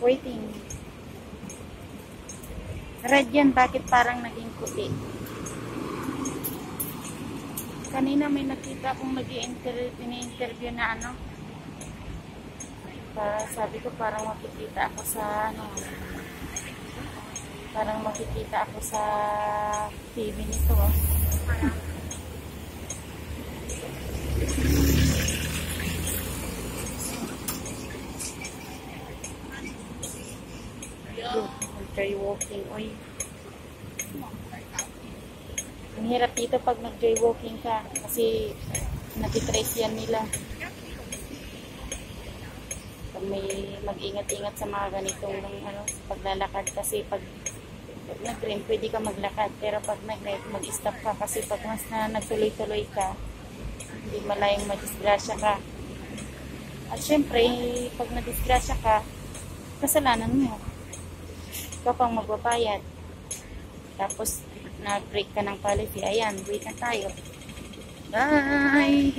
Waiting. Red yan, bakit parang naging puti? Kanina may nakita akong ini-interview na ano. Sabi ko parang makikita ako sa ano. Parang makikita ako sa TV nito. Oh. Mag-joy walking. Uy. Ang hirap dito pag nag-joy walking ka kasi natitrace yan nila. Pag may mag-ingat-ingat sa mga ganitong ano, paglalakad kasi pag nag-green pwede ka maglakad pero pag nag-red mag-stop ka kasi pag mas na nagtuloy-tuloy ka hindi malayang madisgrasya ka. At syempre pag nadisgrasya ka kasalanan mo. Ikaw pang magbabayad. Tapos, nag-break ka ng policy. Ayan, wait na tayo. Bye!